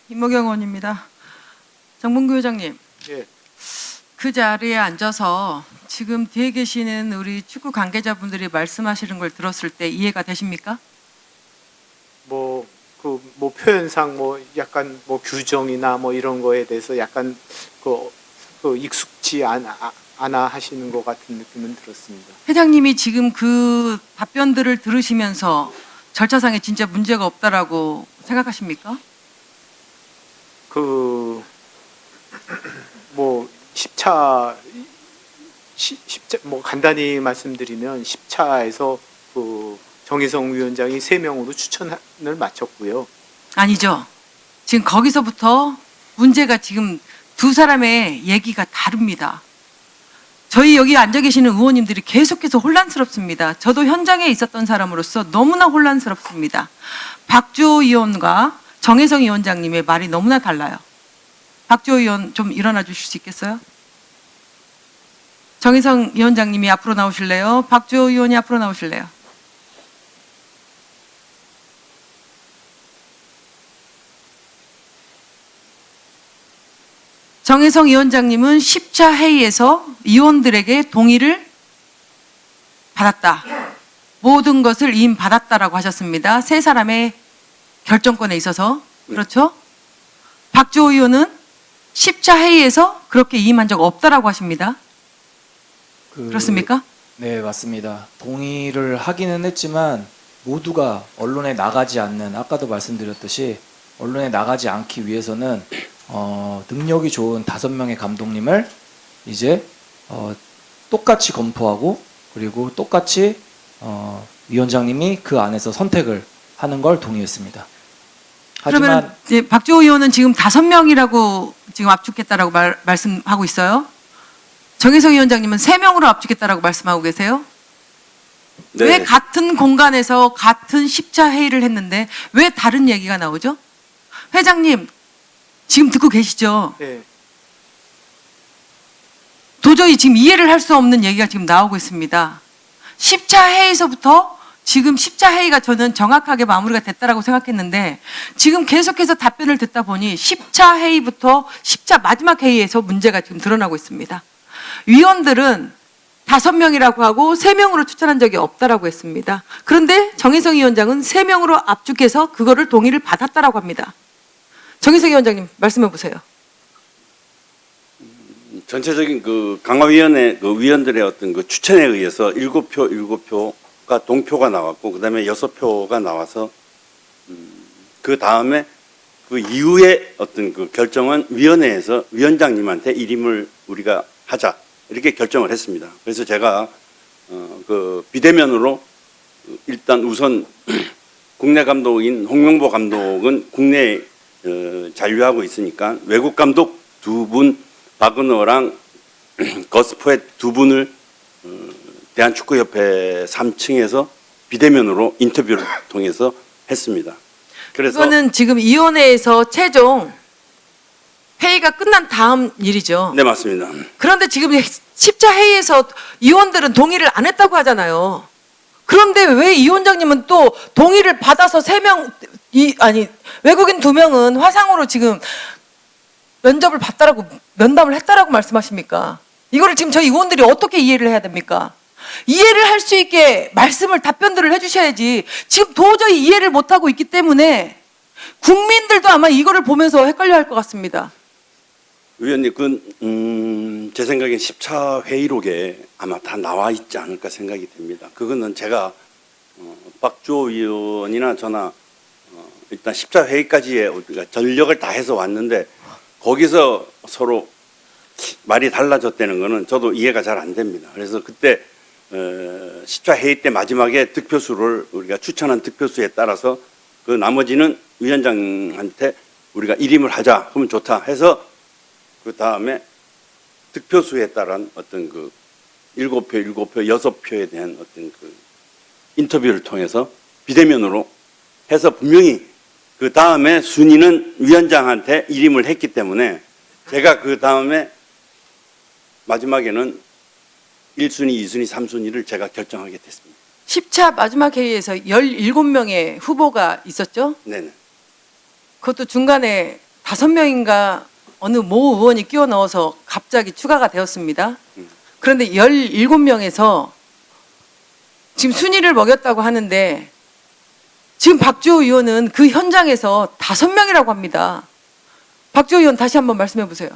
임모경 의원입니다. 정봉규 회장님, 예, 그 자리에 앉아서 지금 뒤에 계시는 우리 축구 관계자분들이 말씀하시는 걸 들었을 때 이해가 되십니까? 뭐 표현상 약간 규정이나 이런 거에 대해서 약간 익숙지 않아 하시는 것 같은 느낌은 들었습니다. 회장님이 지금 그 답변들을 들으시면서 절차상에 진짜 문제가 없다라고 생각하십니까? 십차 간단히 말씀드리면 10차에서 정의성 위원장이 3명으로 추천을 마쳤고요. 아니죠. 지금 거기서부터 문제가 지금 두 사람의 얘기가 다릅니다. 저희 여기 앉아 계시는 의원님들이 계속해서 혼란스럽습니다. 저도 현장에 있었던 사람으로서 너무나 혼란스럽습니다. 박주호 의원과 정혜성 위원장님의 말이 너무나 달라요. 박주호 의원 좀 일어나 주실 수 있겠어요? 정혜성 위원장님이 앞으로 나오실래요? 박주호 의원이 앞으로 나오실래요? 정혜성 위원장님은 10차 회의에서 의원들에게 동의를 받았다. 모든 것을 이임받았다라고 하셨습니다. 세 사람의 결정권에 있어서. 그렇죠? 박주호 의원은 10차 회의에서 그렇게 이임한 적 없다라고 하십니다. 그렇습니까? 네, 맞습니다. 동의를 하기는 했지만 모두가 언론에 나가지 않는, 아까도 말씀드렸듯이 언론에 나가지 않기 위해서는 능력이 좋은 5명의 감독님을 이제 똑같이 검토하고, 그리고 똑같이 위원장님이 그 안에서 선택을 하는 걸 동의했습니다. 그러면 이제 박주호 의원은 지금 5명이라고 지금 압축했다라고 말씀하고 있어요. 정혜성 위원장님은 3명으로 압축했다라고 말씀하고 계세요. 네. 왜 같은 공간에서 같은 10차 회의를 했는데 왜 다른 얘기가 나오죠? 회장님 지금 듣고 계시죠? 네. 도저히 지금 이해를 할 수 없는 얘기가 지금 나오고 있습니다. 10차 회의에서부터 지금 10차 회의가 저는 정확하게 마무리가 됐다라고 생각했는데 지금 계속해서 답변을 듣다 보니 10차 회의부터 10차 마지막 회의에서 문제가 지금 드러나고 있습니다. 위원들은 5명이라고 하고 3명으로 추천한 적이 없다라고 했습니다. 그런데 정혜성 위원장은 3명으로 압축해서 그거를 동의를 받았다라고 합니다. 정혜성 위원장님 말씀해 보세요. 전체적인 그 강화위원회 그 위원들의 어떤 그 추천에 의해서 7표가 동표가 나왔고, 그다음에 6표가 나와서 그 다음에 그 이후에 어떤 그 결정은 위원회에서 위원장님한테 일임을 우리가 하자 이렇게 결정을 했습니다. 그래서 제가 그 비대면으로 일단 우선 국내 감독인 홍명보 감독은 국내에 잔류하고 있으니까 외국 감독 2분 박은호랑 거스포엣 2분을 대한축구협회 3층에서 비대면으로 인터뷰를 통해서 했습니다. 그래서 그거는 지금 위원회에서 최종 회의가 끝난 다음 일이죠. 네, 맞습니다. 그런데 지금 10차 회의에서 위원들은 동의를 안 했다고 하잖아요. 그런데 왜 이 위원장님은 또 동의를 받아서 3명, 외국인 2명은 화상으로 지금 면접을 봤다라고, 면담을 했다라고 말씀하십니까? 이거를 지금 저희 의원들이 어떻게 이해를 해야 됩니까? 이해를 할 수 있게 답변들을 해주셔야지. 지금 도저히 이해를 못하고 있기 때문에 국민들도 아마 이거를 보면서 헷갈려 할 것 같습니다. 의원님, 제 생각엔 10차 회의록에 아마 다 나와 있지 않을까 생각이 됩니다. 그거는 제가 박주호 의원이나 저나 일단 10차 회의까지의 우리가 전력을 다해서 왔는데 거기서 서로 말이 달라졌다는 거는 저도 이해가 잘 안 됩니다. 그래서 그때 10차 회의 때 마지막에 득표수를 우리가 추천한 득표수에 따라서 그 나머지는 위원장한테 우리가 일임을 하자 하면 좋다 해서 그 다음에 득표수에 따른 어떤 그 7표, 6표에 대한 어떤 그 인터뷰를 통해서 비대면으로 해서 분명히 그 다음에 순위는 위원장한테 일임을 했기 때문에 제가 그 다음에 마지막에는 1순위, 2순위, 3순위를 제가 결정하게 됐습니다. 10차 마지막 회의에서 17명의 후보가 있었죠? 네네. 그것도 중간에 5명인가 어느 모 의원이 끼워 넣어서 갑자기 추가가 되었습니다. 그런데 17명에서 지금 순위를 먹였다고 하는데 지금 박주호 의원은 그 현장에서 5명이라고 합니다. 박주호 의원 다시 한번 말씀해 보세요.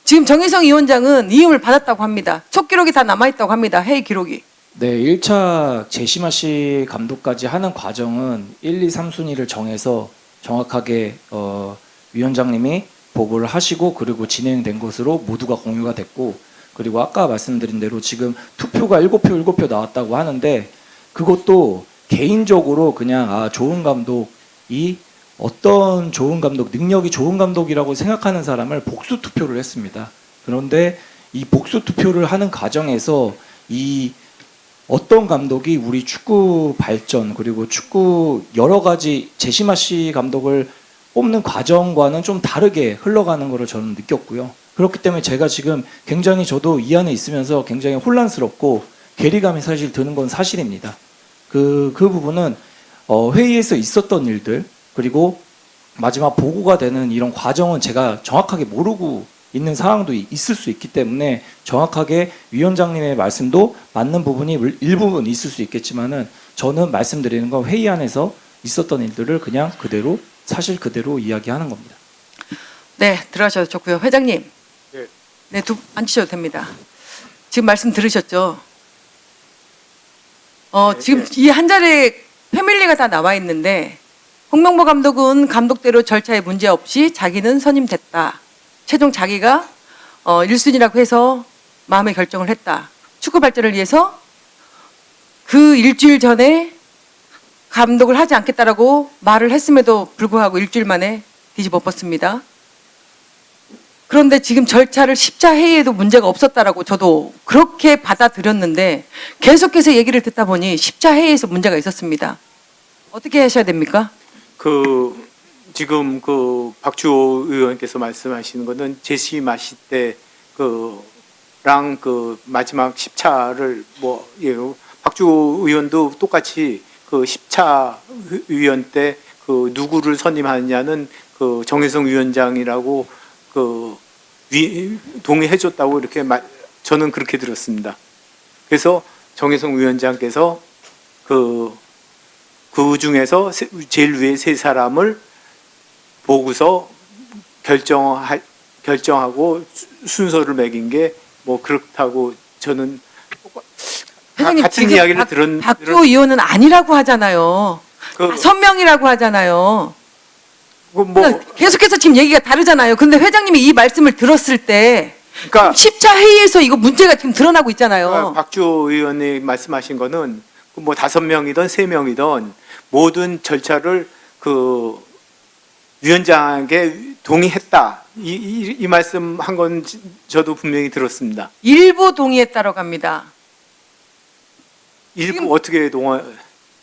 지금 정의성 위원장은 이임을 받았다고 합니다. 촉기록이 다 남아있다고 합니다. 회의 기록이. 네, 1차 제시마 씨 감독까지 하는 과정은 1, 2, 3순위를 정해서 정확하게 위원장님이 보고를 하시고 그리고 진행된 것으로 모두가 공유가 됐고, 그리고 아까 말씀드린 대로 지금 투표가 7표 나왔다고 하는데 그것도 개인적으로 그냥 좋은 감독이 어떤 좋은 감독, 능력이 좋은 감독이라고 생각하는 사람을 복수 투표를 했습니다. 그런데 이 복수 투표를 하는 과정에서 이 어떤 감독이 우리 축구 발전 그리고 축구 여러 가지 제시마 씨 감독을 뽑는 과정과는 좀 다르게 흘러가는 것을 저는 느꼈고요. 그렇기 때문에 제가 지금 굉장히 저도 이 안에 있으면서 굉장히 혼란스럽고 괴리감이 사실 드는 건 사실입니다. 그 부분은 회의에서 있었던 일들 그리고 마지막 보고가 되는 이런 과정은 제가 정확하게 모르고 있는 상황도 있을 수 있기 때문에 정확하게 위원장님의 말씀도 맞는 부분이 일부분 있을 수 있겠지만은 저는 말씀드리는 건 회의 안에서 있었던 일들을 그냥 그대로 사실 그대로 이야기하는 겁니다. 네, 들어가셔도 좋고요. 회장님. 네. 네, 앉으셔도 됩니다. 지금 말씀 들으셨죠? 지금 이 한 자리에 패밀리가 다 나와 있는데 홍명보 감독은 감독대로 절차에 문제 없이 자기는 선임됐다. 최종 자기가 1순위라고 해서 마음의 결정을 했다. 축구 발전을 위해서 그 일주일 전에 감독을 하지 않겠다라고 말을 했음에도 불구하고 일주일 만에 뒤집어 엎었습니다. 그런데 지금 절차를 십자 회의에도 문제가 없었다라고 저도 그렇게 받아들였는데 계속해서 얘기를 듣다 보니 십자 회의에서 문제가 있었습니다. 어떻게 하셔야 됩니까? 지금 박주호 의원께서 말씀하시는 거는 제시마 씨 때 랑 마지막 10차를 박주호 의원도 똑같이 10차 위원 때 누구를 선임하느냐는 정혜성 위원장이라고 동의해줬다고 이렇게 저는 그렇게 들었습니다. 그래서 정혜성 위원장께서 그 중에서 제일 위에 3사람을 보고서 결정하고 순서를 매긴 게 그렇다고 저는 회장님, 같은 지금 이야기를 박주호 의원은 아니라고 하잖아요. 5명이라고 하잖아요. 그러니까 계속해서 지금 얘기가 다르잖아요. 근데 회장님이 이 말씀을 들었을 때 그러니까 10차 회의에서 이거 문제가 지금 드러나고 있잖아요. 박주호 의원이 말씀하신 거는 5명이든 3명이든 모든 절차를 위원장에게 동의했다. 이 말씀한 건 저도 분명히 들었습니다. 일부 동의했다라고 합니다. 일부 지금- 어떻게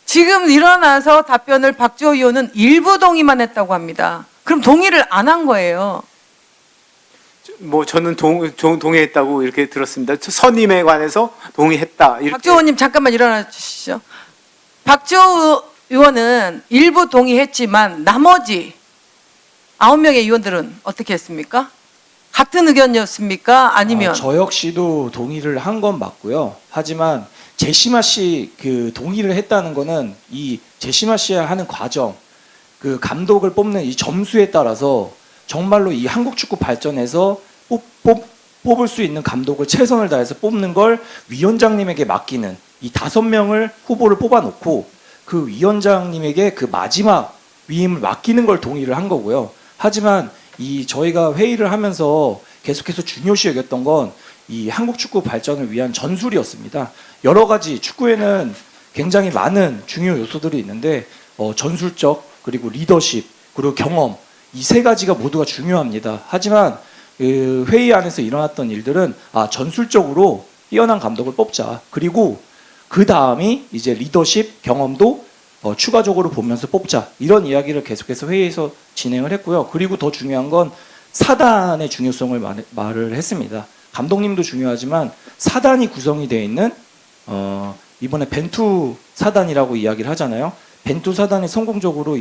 지금 일어나서 답변을 박주호 의원은 일부 동의만 했다고 합니다. 그럼 동의를 안 한 거예요. 저는 동의했다고 이렇게 들었습니다. 선임에 관해서 동의했다. 이렇게. 박주호 의원님 잠깐만 일어나 주시죠. 박주호 의원은 일부 동의했지만 나머지 9명의 의원들은 어떻게 했습니까? 같은 의견이었습니까? 아니면 저 역시도 동의를 한 건 맞고요. 하지만 제시마 씨 동의를 했다는 거는 이 제시마 씨 하는 과정, 감독을 뽑는 이 점수에 따라서 정말로 이 한국 축구 발전에서 뽑을 수 있는 감독을 최선을 다해서 뽑는 걸 위원장님에게 맡기는 이 5명을 후보를 뽑아놓고 그 위원장님에게 그 마지막 위임을 맡기는 걸 동의를 한 거고요. 하지만 저희가 회의를 하면서 계속해서 중요시 여겼던 건 이 한국 축구 발전을 위한 전술이었습니다. 여러 가지 축구에는 굉장히 많은 중요 요소들이 있는데 전술적 그리고 리더십 그리고 경험 이 3가지가 모두가 중요합니다. 하지만 회의 안에서 일어났던 일들은 전술적으로 뛰어난 감독을 뽑자. 그리고 그 다음이 이제 리더십 경험도 추가적으로 보면서 뽑자. 이런 이야기를 계속해서 회의에서 진행을 했고요. 그리고 더 중요한 건 사단의 중요성을 말을 했습니다. 감독님도 중요하지만 사단이 구성이 되어 있는 이번에 벤투 사단이라고 이야기를 하잖아요. 벤투 사단이 성공적으로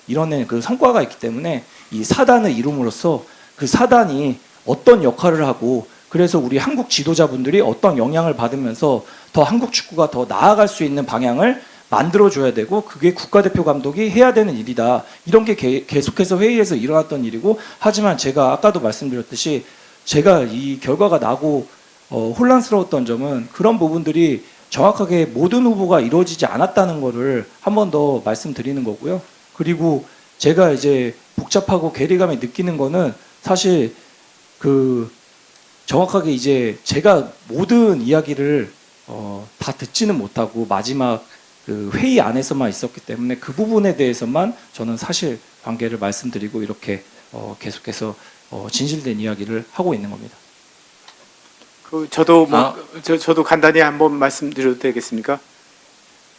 이뤄낸 그 성과가 있기 때문에 이 사단을 이룸으로써 그 사단이 어떤 역할을 하고 그래서 우리 한국 지도자분들이 어떤 영향을 받으면서 더 한국 축구가 더 나아갈 수 있는 방향을 만들어줘야 되고 그게 국가대표 감독이 해야 되는 일이다. 이런 게 계속해서 회의에서 일어났던 일이고 하지만 제가 아까도 말씀드렸듯이 제가 이 결과가 나고 혼란스러웠던 점은 그런 부분들이 정확하게 모든 후보가 이루어지지 않았다는 거를 한 번 더 말씀드리는 거고요. 그리고 제가 이제 복잡하고 괴리감이 느끼는 거는 사실 그 정확하게 이제 제가 모든 이야기를 다 듣지는 못하고 마지막 그 회의 안에서만 있었기 때문에 그 부분에 대해서만 저는 사실 관계를 말씀드리고 이렇게 계속해서 진실된 이야기를 하고 있는 겁니다. 저도 저도 간단히 한번 말씀드려도 되겠습니까?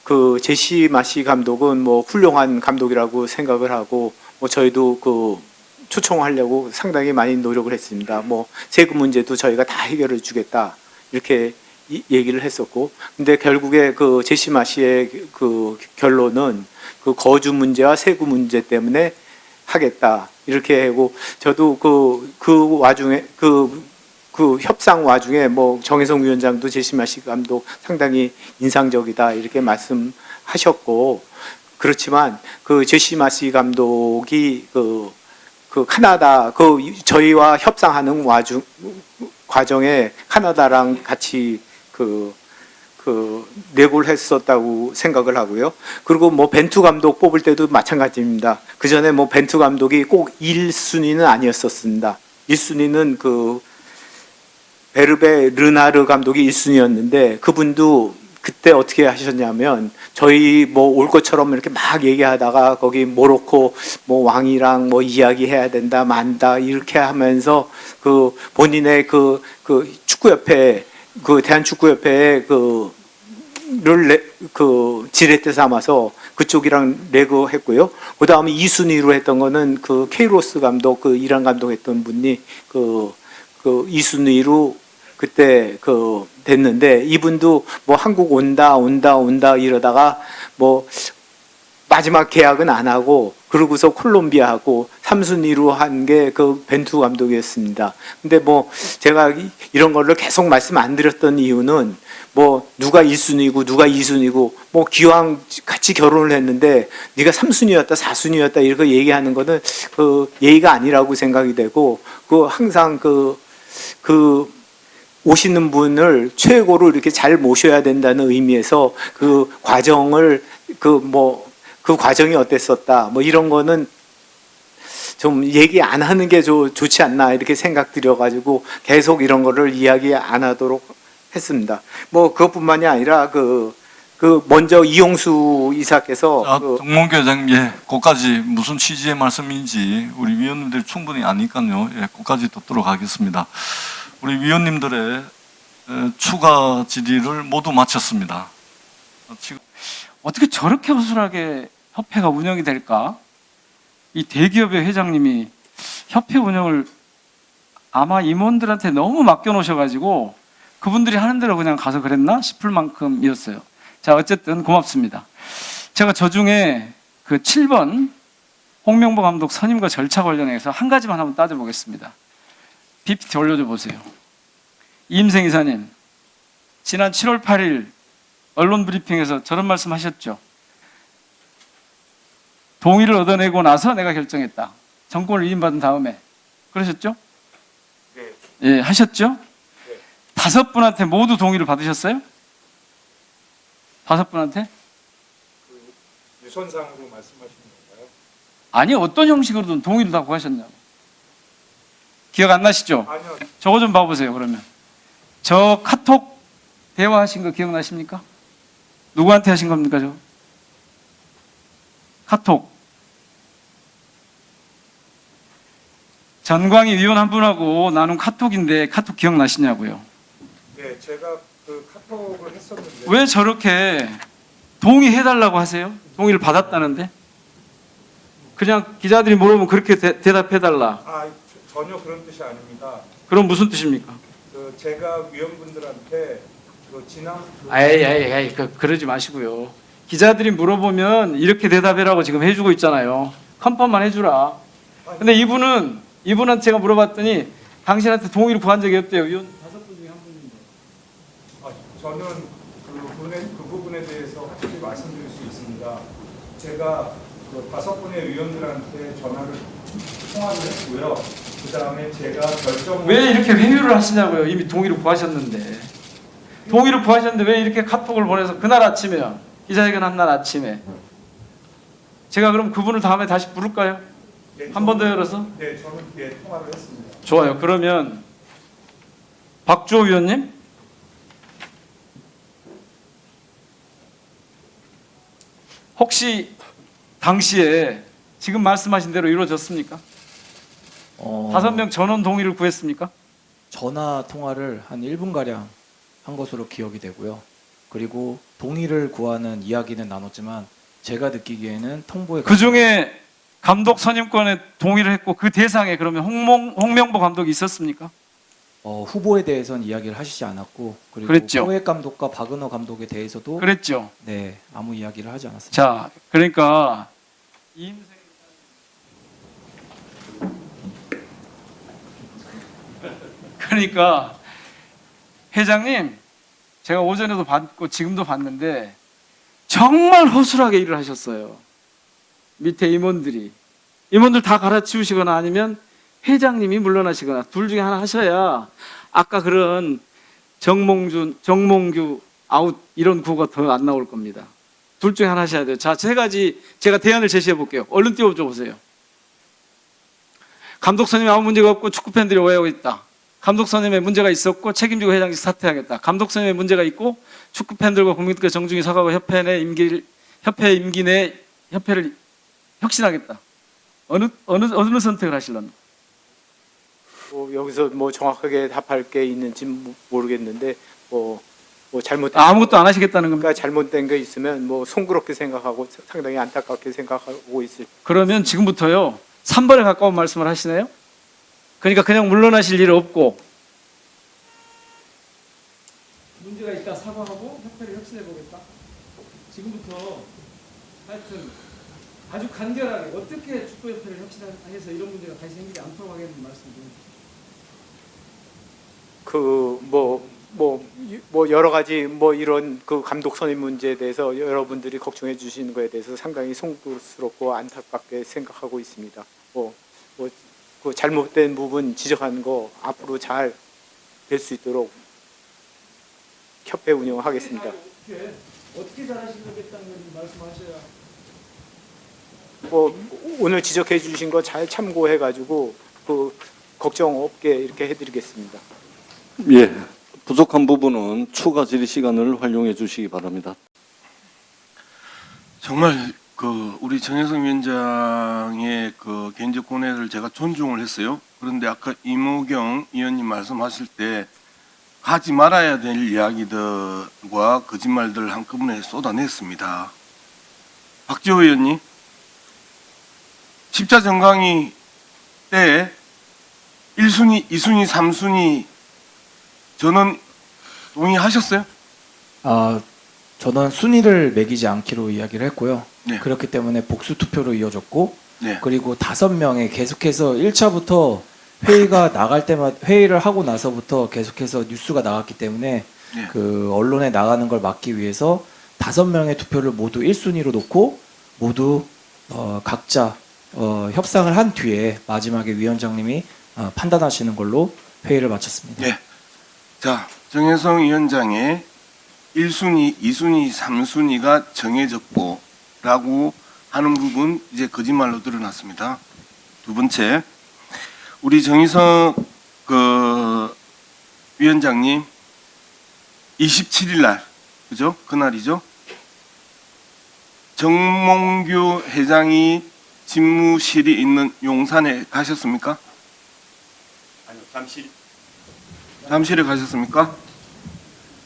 그 제시 마시 감독은 뭐 훌륭한 감독이라고 생각을 하고 뭐 저희도 그 초청하려고 상당히 많이 노력을 했습니다. 뭐 세금 문제도 저희가 다 해결해 주겠다 이렇게 얘기를 했었고, 근데 결국에 그 제시 마시의 그 결론은 그 거주 문제와 세금 문제 때문에 하겠다 이렇게 하고, 저도 그 와중에 그 협상 와중에 뭐 정혜성 위원장도 제시마시 감독 상당히 인상적이다 이렇게 말씀하셨고, 그렇지만 그 제시마시 감독이 그 카나다 저희와 협상하는 과정에 카나다랑 같이 내고를 했었다고 생각을 하고요. 그리고 뭐 벤투 감독 뽑을 때도 마찬가지입니다. 그 전에 뭐 벤투 감독이 꼭 1순위는 아니었었습니다. 1순위는 그 베르베 르나르 감독이 1순위였는데 그분도 그때 어떻게 하셨냐면 저희 뭐 올 것처럼 이렇게 막 얘기하다가 거기 모로코 뭐 왕이랑 뭐 이야기해야 된다 만다 이렇게 하면서 그 본인의 그 축구협회 그 대한축구협회에 지렛대 삼아서 그쪽이랑 레고했고요. 그 다음에 2순위로 했던 거는 그 케이로스 감독 그 이란 감독 했던 분이 그 2순위로 그때 됐는데 이분도 뭐 한국 온다 이러다가 뭐 마지막 계약은 안 하고 그러고서 콜롬비아하고 3순위로 한 게 그 벤투 감독이었습니다. 근데 뭐 제가 이런 거를 계속 말씀 안 드렸던 이유는 뭐 누가 1순위고 누가 2순위고 뭐 기왕 같이 결혼을 했는데 네가 3순위였다 4순위였다 이렇게 얘기하는 거는 그 예의가 아니라고 생각이 되고, 그 항상 오시는 분을 최고로 이렇게 잘 모셔야 된다는 의미에서 그 과정을 그 과정이 어땠었다 뭐 이런 거는 좀 얘기 안 하는 게 좋지 않나 이렇게 생각 들여가지고 계속 이런 거를 이야기 안 하도록 했습니다. 뭐 그것뿐만이 아니라 먼저 이용수 이사께서 정몽규 회장님, 예, 그까지 무슨 취지의 말씀인지 우리 위원님들이 충분히 아니까요. 예, 그까지 듣도록 하겠습니다. 우리 위원님들의 추가 질의를 모두 마쳤습니다. 지금 어떻게 저렇게 허술하게 협회가 운영이 될까? 이 대기업의 회장님이 협회 운영을 아마 임원들한테 너무 맡겨놓으셔가지고 그분들이 하는 대로 그냥 가서 그랬나 싶을 만큼이었어요. 자, 어쨌든 고맙습니다. 제가 저 중에 그 7번 홍명보 감독 선임과 절차 관련해서 한 가지만 한번 따져보겠습니다. PPT 올려줘 보세요. 이임생 이사님, 지난 7월 8일 언론 브리핑에서 저런 말씀 하셨죠. 동의를 얻어내고 나서 내가 결정했다. 정권을 위임받은 다음에. 그러셨죠? 네. 예, 하셨죠? 네. 5분한테 모두 동의를 받으셨어요? 5분한테? 유선상으로 말씀하시는 건가요? 아니, 어떤 형식으로든 동의를 다 구하셨냐고. 기억 안 나시죠? 아니요. 저거 좀 봐보세요, 그러면. 저 카톡 대화하신 거 기억나십니까? 누구한테 하신 겁니까, 저? 카톡. 전광희 위원 한 분하고 나눈 카톡인데 카톡 기억나시냐고요? 네, 제가 그 카톡을 했었는데 왜 저렇게 동의해달라고 하세요? 동의를 받았다는데? 그냥 기자들이 물어보면 그렇게 대답해달라. 전혀 그런 뜻이 아닙니다. 그럼 무슨 뜻입니까? 제가 위원분들한테 지난 에이, 그러지 마시고요. 기자들이 물어보면 이렇게 대답해라고 지금 해주고 있잖아요. 컨펌만 해주라. 근데 이분한테 제가 물어봤더니 당신한테 동의를 구한 적이 없대요. 위원 5분 중에 한 분인데. 저는 그 부분에 대해서 확실히 말씀드릴 수 있습니다. 제가 그 5분의 위원들한테 전화를 통화를 했고요. 그 다음에 제가 결정을 왜 이렇게 회유를 하시냐고요. 이미 동의를 구하셨는데. 동의를 구하셨는데 왜 이렇게 카톡을 보내서 그날 아침에요. 기자회견 한 날 아침에. 제가 그럼 그분을 다음에 다시 부를까요? 네, 한 번 더 열어서? 네, 저는 통화를 했습니다. 좋아요. 그러면 박주호 위원님? 혹시 당시에 지금 말씀하신 대로 이루어졌습니까? 5명 전원 동의를 구했습니까? 전화 통화를 한 1분 가량 한 것으로 기억이 되고요. 그리고 동의를 구하는 이야기는 나눴지만 제가 느끼기에는 통보에 그 중에 감독 선임권에 동의를 했고 그 대상에 그러면 홍명보 감독이 있었습니까? 후보에 대해서는 이야기를 하시지 않았고 그리고 그랬죠. 포획 감독과 박은호 감독에 대해서도 그랬죠. 네 아무 이야기를 하지 않았습니다. 자, 그러니까 그러니까 회장님, 제가 오전에도 봤고 지금도 봤는데 정말 허술하게 일을 하셨어요. 밑에 임원들 다 갈아치우시거나 아니면 회장님이 물러나시거나 둘 중에 하나 하셔야 아까 그런 정몽규 아웃 이런 구호가 더 안 나올 겁니다. 둘 중에 하나 하셔야 돼요. 자, 3가지 제가 대안을 제시해 볼게요. 얼른 띄워줘 보세요. 감독 선임에 아무 문제가 없고 축구 팬들이 오해하고 있다. 감독 선임에 문제가 있었고 책임지고 회장직 사퇴하겠다. 감독 선임에 문제가 있고 축구 팬들과 국민들께 정중히 사과하고 협회 임기 내 협회를 혁신하겠다. 어느 선택을 하실랍니까? 여기서 뭐 정확하게 답할 게 있는지 모르겠는데 뭐 잘못된 아무것도 안 하시겠다는 겁니까? 그러니까 잘못된 게 있으면 뭐 송구롭게 생각하고 상당히 안타깝게 생각하고 있을. 그러면 지금부터요 3번에 가까운 말씀을 하시네요. 그러니까 그냥 물러나실 일 없고 문제가 있다 사과하고 협회를 혁신해 보겠다. 지금부터 하여튼 아주 간결하게 어떻게 축구협회를 혁신해서 이런 문제가 다시 생기지 않도록 하겠다는 말씀드립니다. 뭐 여러 가지 뭐 이런 그 감독 선임 문제에 대해서 여러분들이 걱정해 주시는 거에 대해서 상당히 송구스럽고 안타깝게 생각하고 있습니다. 그 잘못된 부분 지적한 거 앞으로 잘 될 수 있도록 협회 운영하겠습니다. 어떻게 잘하시겠다는 말씀하셔야. 오늘 지적해 주신 거 잘 참고해 가지고 그 걱정 없게 이렇게 해드리겠습니다. 예, 부족한 부분은 추가 질의 시간을 활용해 주시기 바랍니다. 정말 우리 정혜성 위원장의 개인적 고뇌를 제가 존중을 했어요. 그런데 아까 이무경 의원님 말씀하실 때 하지 말아야 될 이야기들과 거짓말들을 한꺼번에 쏟아냈습니다. 박지호 의원님, 십자정강이 때 1순위, 2순위, 3순위 전원 동의하셨어요? 저는 순위를 매기지 않기로 이야기를 했고요. 네. 그렇기 때문에 복수 투표로 이어졌고 네. 그리고 5명에 계속해서 1차부터 회의가 나갈 때마다 회의를 하고 나서부터 계속해서 뉴스가 나갔기 때문에 네. 그 언론에 나가는 걸 막기 위해서 5명의 투표를 모두 1순위로 놓고 모두 각자 협상을 한 뒤에 마지막에 위원장님이 판단하시는 걸로 회의를 마쳤습니다. 네. 자, 정혜성 위원장의 1순위, 2순위, 3순위가 정해졌고 라고 하는 부분 이제 거짓말로 드러났습니다. 두 번째, 우리 정희성 위원장님 27일 날, 그죠? 그날이죠? 정몽규 회장이 집무실이 있는 용산에 가셨습니까? 아니요, 잠실에 가셨습니까?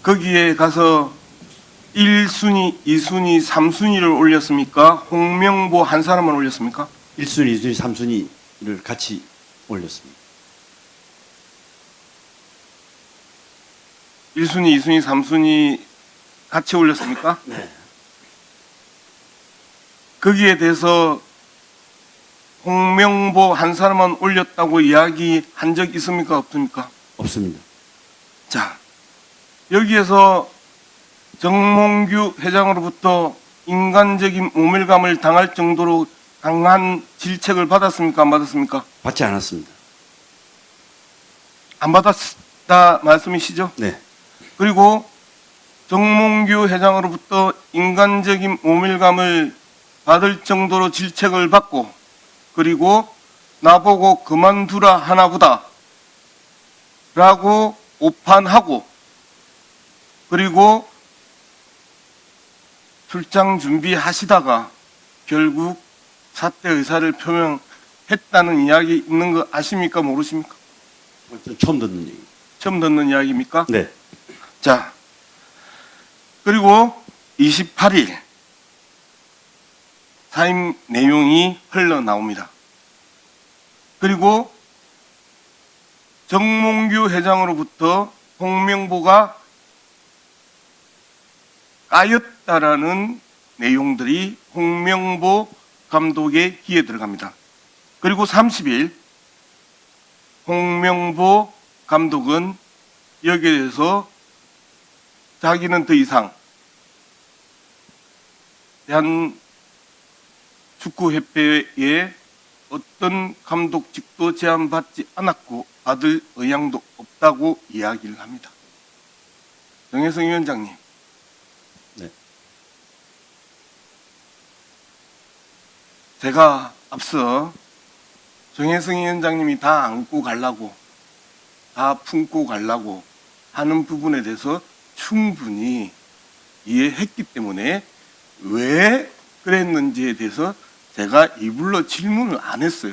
거기에 가서 1순위, 2순위, 3순위를 올렸습니까? 홍명보 한 사람만 올렸습니까? 1순위, 2순위, 3순위를 같이 올렸습니다. 1순위, 2순위, 3순위 같이 올렸습니까? 네. 거기에 대해서 홍명보 한 사람만 올렸다고 이야기한 적 있습니까? 없습니까? 없습니다. 자, 여기에서 정몽규 회장으로부터 인간적인 모멸감을 당할 정도로 강한 질책을 받았습니까? 안 받았습니까? 받지 않았습니다. 안 받았다 말씀이시죠? 네. 그리고 정몽규 회장으로부터 인간적인 모멸감을 받을 정도로 질책을 받고, 그리고 나보고 그만두라 하나보다 라고 오판하고, 그리고 출장 준비하시다가 결국 사퇴 의사를 표명했다는 이야기 있는 거 아십니까? 모르십니까? 처음 듣는 얘기. 처음 듣는 이야기입니까? 네. 자, 그리고 28일 사임 내용이 흘러나옵니다. 그리고 정몽규 회장으로부터 홍명보가 까였다라는 내용들이 홍명보 감독의 귀에 들어갑니다. 그리고 30일 홍명보 감독은 여기에 대해서 자기는 더 이상 대한축구협회에 어떤 감독직도 제안받지 않았고 받을 의향도 없다고 이야기를 합니다. 정혜성 위원장님. 네. 제가 앞서 정혜성 위원장님이 다 안고 가려고, 다 품고 가려고 하는 부분에 대해서 충분히 이해했기 때문에 왜 그랬는지에 대해서 제가 이불로 질문을 안 했어요.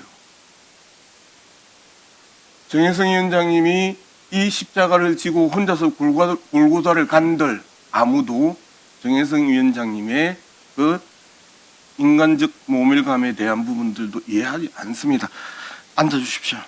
정혜성 위원장님이 이 십자가를 지고 혼자서 골고다를 간들 아무도 정혜성 위원장님의 그 인간적 모멸감에 대한 부분들도 이해하지 않습니다. 앉아주십시오.